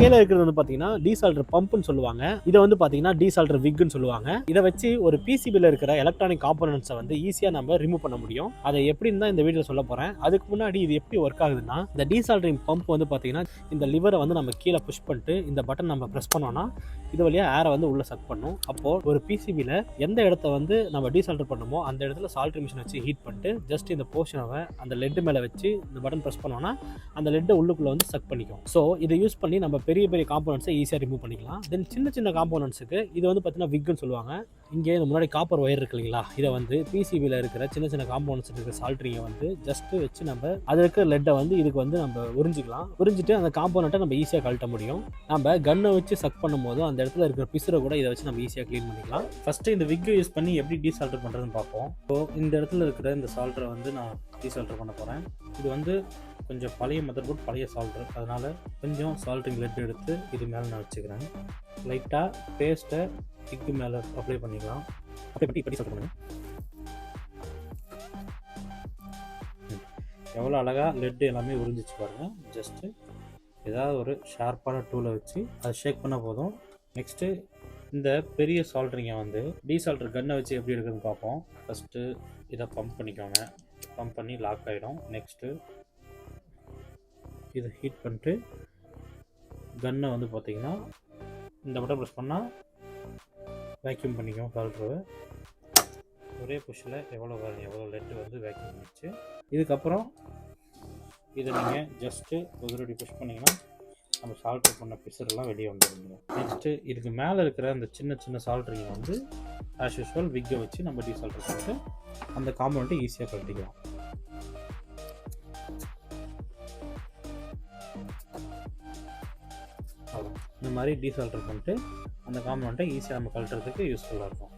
கீழே இருக்கிறது வந்து பார்த்தீங்கன்னா டீசால்டர் பம்ப்னு சொல்லுவாங்க. இதை வந்து பார்த்தீங்கன்னா டீசால்டர் விக்னு சொல்லுவாங்க. இதை வச்சு ஒரு பிசிபியில் இருக்கிற எலக்ட்ரானிக் காம்போனன்ட்ஸை வந்து ஈஸியாக நம்ம ரிமூவ் பண்ண முடியும். அதை எப்படின்னு தான் இந்த வீடியோ சொல்ல போகிறேன். அதுக்கு முன்னாடி இது எப்படி ஒர்க் ஆகுதுன்னா, இந்த டீசால்டரிங் பம்ப் வந்து பார்த்தீங்கன்னா இந்த லிவரை வந்து நம்ம கீழே புஷ் பண்ணிட்டு இந்த பட்டன் நம்ம ப்ரெஸ் பண்ணோம்னா இது வழியாக ஏரை வந்து உள்ளே சக் பண்ணும். அப்போது ஒரு பிசிபியில் எந்த இடத்த வந்து நம்ம டீசால்டர் பண்ணுமோ அந்த இடத்துல சால்ட்ரி மிஷின் வச்சு ஹீட் பண்ணிட்டு ஜஸ்ட் இந்த போர்ஷனை அந்த லெட் மேலே வச்சு இந்த பட்டன் ப்ரெஸ் பண்ணோம்னா அந்த லெட்டை உள்ளுக்குள்ளே வந்து சக் பண்ணிக்கும். ஸோ இதை யூஸ் பண்ணி நம்ம பெரிய பெரிய காம்போனன்ட்ஸை ஈஸியாக ரிமூவ் பண்ணிக்கலாம். தென் சின்ன சின்ன காம்போனன்ட்ஸுக்கு இது வந்து பார்த்தீங்கன்னா விக்னு சொல்லுவாங்க. இங்கே இந்த முன்னாடி காப்பர் ஒயர் இருக்கு இல்லைங்களா, இதை வந்து பிசிபியில் இருக்கிற சின்ன சின்ன காம்போனன்ட்ஸ் இருக்கிற சால்ட்ரிங்கை வந்து ஜஸ்ட் வச்சு நம்ம அதில் இருக்கிற லெட்டை வந்து இதுக்கு வந்து நம்ம உறிஞ்சிக்கலாம். உறிஞ்சிட்டு அந்த காம்போனண்ட்டை நம்ம ஈஸியாக கழட்ட முடியும். நம்ம கன்னை வச்சு சக் பண்ணும்போது அந்த இடத்துல இருக்கிற பிசுரை கூட இதை வச்சு நம்ம ஈஸியாக க்ளீன் பண்ணிக்கலாம். ஃபஸ்ட்டு இந்த விக்கை யூஸ் பண்ணி எப்படி டீசால்டர் பண்ணுறதுன்னு பார்ப்போம். ஸோ இந்த இடத்துல இருக்கிற இந்த சால்டரை வந்து நான் டீசால்டர் பண்ண போகிறேன். இது வந்து கொஞ்சம் பழைய மெத்தட் போர்ட், பழைய சால்டர், அதனால் கொஞ்சம் சால்ட்ரிங் லெட் எடுத்து இது மேலே நான் வச்சுக்கிறேன். லைட்டாக பேஸ்ட்டை விக்கு மேலே அப்ளை பண்ணிக்கலாம். அப்ளை பண்ணி இப்படி சால்ட் பண்ணுங்கள். எவ்வளோ அழகாக லெட் எல்லாமே உறிஞ்சிச்சு பாருங்கள். ஜஸ்ட்டு ஏதாவது ஒரு ஷார்ப்பான டூலை வச்சு அதை ஷேக் பண்ண போதும். நெக்ஸ்ட்டு இந்த பெரிய சால்ட்ரிங்கை வந்து டீசால்டர் கன்னை வச்சு எப்படி இருக்குதுன்னு பார்ப்போம். ஃபஸ்ட்டு இதை பம்ப் பண்ணிக்கோங்க. பம்ப் பண்ணி லாக் ஆகிடும். நெக்ஸ்ட்டு இதை ஹீட் பண்ணிட்டு கன்னை வந்து பார்த்திங்கன்னா இந்த பட்டன் ப்ரெஸ் பண்ணால் வேக்யூம் பண்ணிக்கும் சால்ட்ரு. ஒரே புஷ்ஷில் எவ்வளோ லெட்டு வந்து வேக்யூம் பண்ணிச்சு. இதுக்கப்புறம் இதை நீங்கள் ஜஸ்ட்டு ஒரு புஷ் பண்ணிங்கன்னா நம்ம சால்ட்ரு பண்ண பிசரெல்லாம் வெளியே வந்துடுங்க. நெக்ஸ்ட்டு இதுக்கு மேலே இருக்கிற அந்த சின்ன சின்ன சால்ட்ரிங்கை வந்து ஆஸ் யூஸ்வல் விக்கை வச்சு நம்ம டீசால்ட்ரு பண்ணிட்டு அந்த காம்பவுண்ட்டை ஈஸியாக கழட்டிக்கலாம். இந்த மாதிரி டீசால்டர் பண்ணிட்டு அந்த காம்பவுண்ட்டை ஈஸியாக நம்ம கழட்டுறதுக்கு யூஸ்ஃபுல்லாக இருக்கும்.